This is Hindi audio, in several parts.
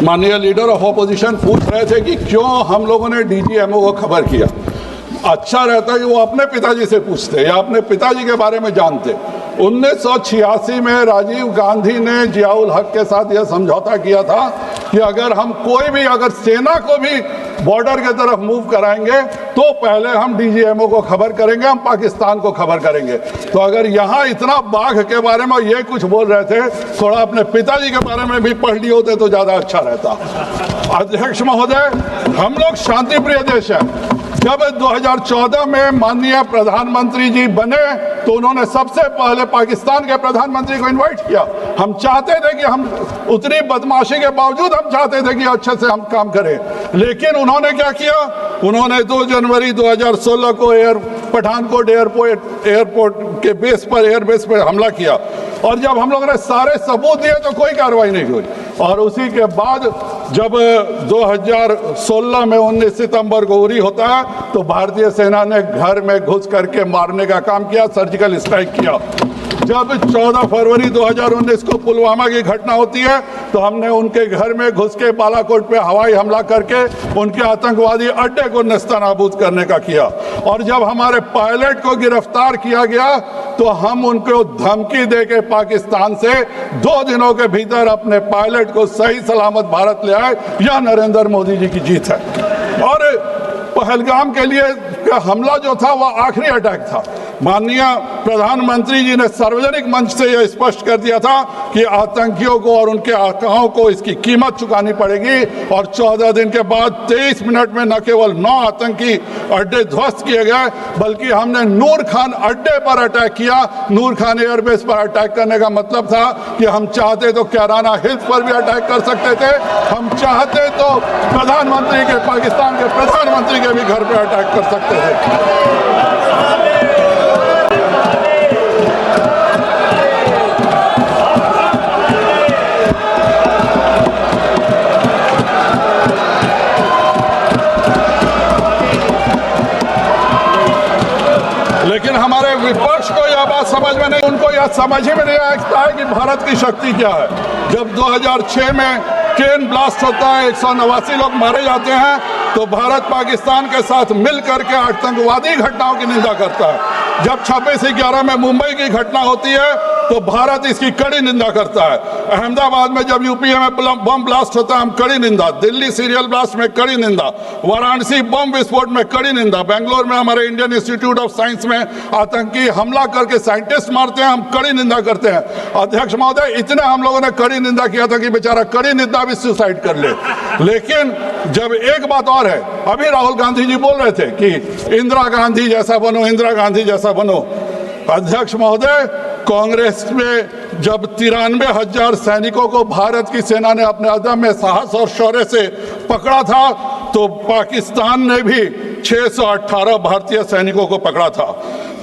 माननीय लीडर ऑफ ऑपोजिशन पूछ रहे थे कि क्यों हम लोगों ने डीजीएमओ को खबर किया। अच्छा रहता कि वो अपने पिताजी से पूछते या अपने पिताजी के बारे में जानते। 1986 में राजीव गांधी ने जियाउल हक के साथ यह समझौता किया था कि अगर हम कोई भी अगर सेना को भी बॉर्डर की तरफ मूव कराएंगे तो पहले हम डीजीएमओ को खबर करेंगे, हम पाकिस्तान को खबर करेंगे। तो अगर यहाँ इतना बाघ के बारे में ये कुछ बोल रहे थे, थोड़ा अपने पिताजी के बारे में भी पढ़ लिए होते तो ज़्यादा अच्छा रहता। अध्यक्ष महोदय, हम लोग शांति प्रिय देश है। जब 2014 में माननीय प्रधानमंत्री जी बने तो उन्होंने सबसे पहले पाकिस्तान के प्रधानमंत्री को इनवाइट किया। हम चाहते थे कि हम उतनी बदमाशी के बावजूद हम चाहते थे कि अच्छे से हम काम करें, लेकिन उन्होंने क्या किया, उन्होंने 2 जनवरी 2016 को पठानकोट एयरपोर्ट के बेस पर एयरबेस पर हमला किया और जब हम लोगों ने सारे सबूत दिए तो कोई कार्रवाई नहीं हुई। और उसी के बाद जब 2016 में 19 सितंबर को उरी होता है तो भारतीय सेना ने घर में घुस करके मारने का काम किया, सर्जिकल स्ट्राइक किया। जब 14 फरवरी 2019 को पुलवामा की घटना होती है तो हमने उनके घर में घुस के बालाकोट पे हवाई हमला करके उनके आतंकवादी अड्डे को नेस्तनाबूद करने का किया। और जब हमारे पायलट को गिरफ्तार किया गया तो हम उनको धमकी दे के पाकिस्तान से 2 दिनों के भीतर अपने पायलट को सही सलामत भारत ले आए। यह नरेंद्र मोदी जी की जीत है। और पहलगाम के लिए हमला जो था वह आखिरी अटैक था। माननीय प्रधानमंत्री जी ने सार्वजनिक मंच से यह स्पष्ट कर दिया था कि आतंकियों को और उनके आकाओं को इसकी कीमत चुकानी पड़ेगी। और 14 दिन के बाद 23 मिनट में न केवल 9 आतंकी अड्डे ध्वस्त किए गए बल्कि हमने नूर खान अड्डे पर अटैक किया। नूर खान एयरबेस पर अटैक करने का मतलब था कि हम चाहते तो कैराना हिल्स पर भी अटैक कर सकते थे, हम चाहते तो प्रधानमंत्री के पाकिस्तान के प्रधानमंत्री के भी घर पर अटैक कर सकते थे। लेकिन हमारे विपक्ष को यह बात समझ में नहीं, उनको यह समझ ही में नहीं आता है कि भारत की शक्ति क्या है। जब 2006 में ट्रेन ब्लास्ट होता है, 189 लोग मारे जाते हैं तो भारत पाकिस्तान के साथ मिल करके आतंकवादी घटनाओं की निंदा करता है। जब 26/11 में मुंबई की घटना होती है तो भारत इसकी कड़ी निंदा करता है। अहमदाबाद में जब यूपीए में बम ब्लास्ट होता है हम कड़ी निंदा, दिल्ली सीरियल ब्लास्ट में कड़ी निंदा, वाराणसी बम विस्फोट में कड़ी निंदा, बेंगलोर में हमारे इंडियन इंस्टीट्यूट ऑफ साइंस में आतंकी हमला करके साइंटिस्ट मारते हैं, हम कड़ी निंदा करते हैं। अध्यक्ष महोदय, इतने हम लोगों ने कड़ी निंदा किया था कि बेचारा कड़ी निंदा भी सुसाइड कर ले। लेकिन जब एक बात और है, अभी राहुल गांधी जी बोल रहे थे कि इंदिरा गांधी जैसा बनो, इंदिरा गांधी जैसा बनो। अध्यक्ष महोदय, कांग्रेस में जब 93,000 सैनिकों को भारत की सेना ने अपने अदम्य साहस और शौर्य से पकड़ा था तो पाकिस्तान ने भी 618 भारतीय सैनिकों को पकड़ा था।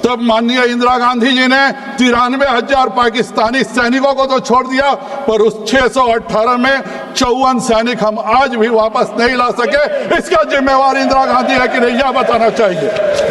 तब माननीय इंदिरा गांधी जी ने 93,000 पाकिस्तानी सैनिकों को तो छोड़ दिया पर उस 618 में 54 सैनिक हम आज भी वापस नहीं ला सके। इसका जिम्मेवार इंदिरा गांधी है कि नहीं, यह बताना चाहिए।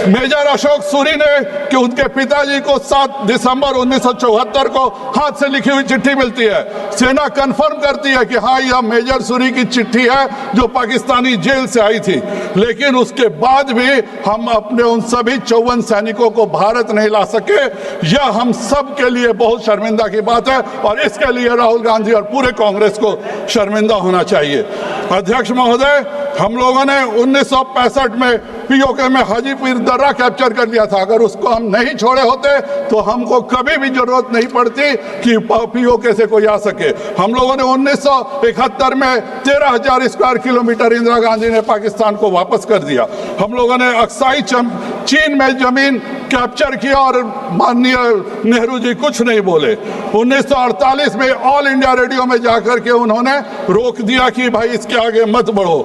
मेजर अशोक सूरी ने कि उनके पिताजी को 7 दिसंबर 1974 को हाथ से लिखी हुई चिट्ठी मिलती है। सेना कंफर्म करती है कि हाँ, यह मेजर सूरी की चिट्ठी है जो पाकिस्तानी जेल से आई थी। लेकिन उसके बाद भी हम अपने उन सभी 54 सैनिकों को भारत नहीं ला सके। यह हम सब के लिए बहुत शर्मिंदा की बात है और इसके लिए राहुल गांधी और पूरे कांग्रेस को शर्मिंदा होना चाहिए। अध्यक्ष महोदय, हम लोगों ने 1965 में पीओके में हाजीपुर दर्रा कैप्चर कर लिया था। अगर उसको हम नहीं छोड़े होते तो हमको कभी भी जरूरत नहीं पड़ती कि पीओके से कोई आ सके। हम लोगों ने 1971 में 13,000 स्क्वायर किलोमीटर इंदिरा गांधी ने पाकिस्तान को वापस कर दिया। हम लोगों ने अक्साई चीन में जमीन कैप्चर किया और माननीय नेहरू जी कुछ नहीं बोले। 1948 में ऑल इंडिया रेडियो में जाकर के उन्होंने रोक दिया कि भाई इसके आगे मत बढ़ो।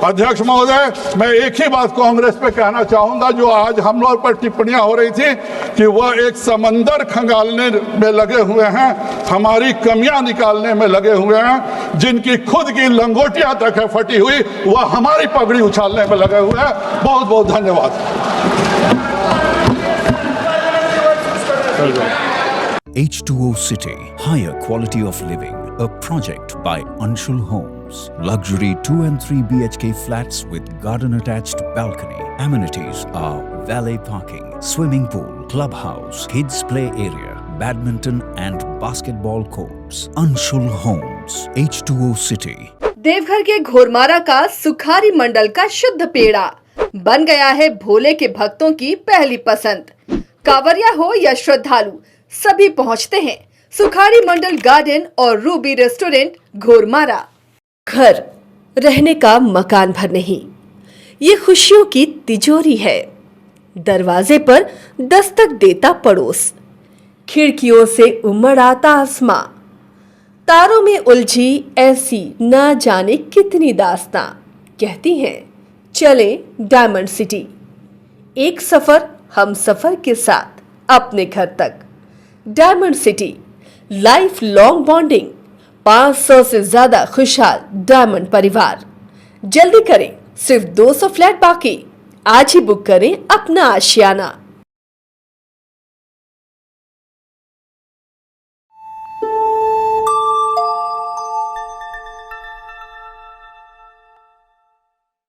अध्यक्ष महोदय, मैं एक ही बात कांग्रेस पे कहना चाहूंगा जो आज हम लोग पर टिप्पणियां हो रही थी कि वह एक समंदर खंगालने में लगे हुए हैं, हमारी कमियां निकालने में लगे हुए हैं। जिनकी खुद की लंगोटियां तक है फटी हुई, वह हमारी पगड़ी उछालने में लगे हुए हैं। बहुत बहुत धन्यवाद। H2O City, higher quality of living. a project by Anshul Homes. Luxury 2 and 3 BHK flats with garden-attached balcony. Amenities are valet parking, swimming pool, clubhouse, kids play area, badminton and basketball courts. Anshul Homes, H2O City. Deoghar के घोरमारा का सुखारी मंडल का शुद्ध पेड़ा बन गया है भोले के भक्तों की पहली पसंद। कांवरिया हो या श्रद्धालु, सभी पहुंचते हैं सुखारी मंडल गार्डन और रूबी रेस्टोरेंट घोरमारा। घर रहने का मकान भर नहीं, ये खुशियों की तिजोरी है। दरवाजे पर दस्तक देता पड़ोस, खिड़कियों से उमड़ आता आसमां, तारों में उलझी ऐसी ना जाने कितनी दास्तां। कहती हैं चले डायमंड सिटी, एक सफर हम सफर के साथ अपने घर तक। Diamond city, life long bonding, 500 से ज्यादा खुशहाल डायमंड परिवार। जल्दी करें, सिर्फ 200 फ्लैट बाकी। आज ही बुक करें अपना आशियाना।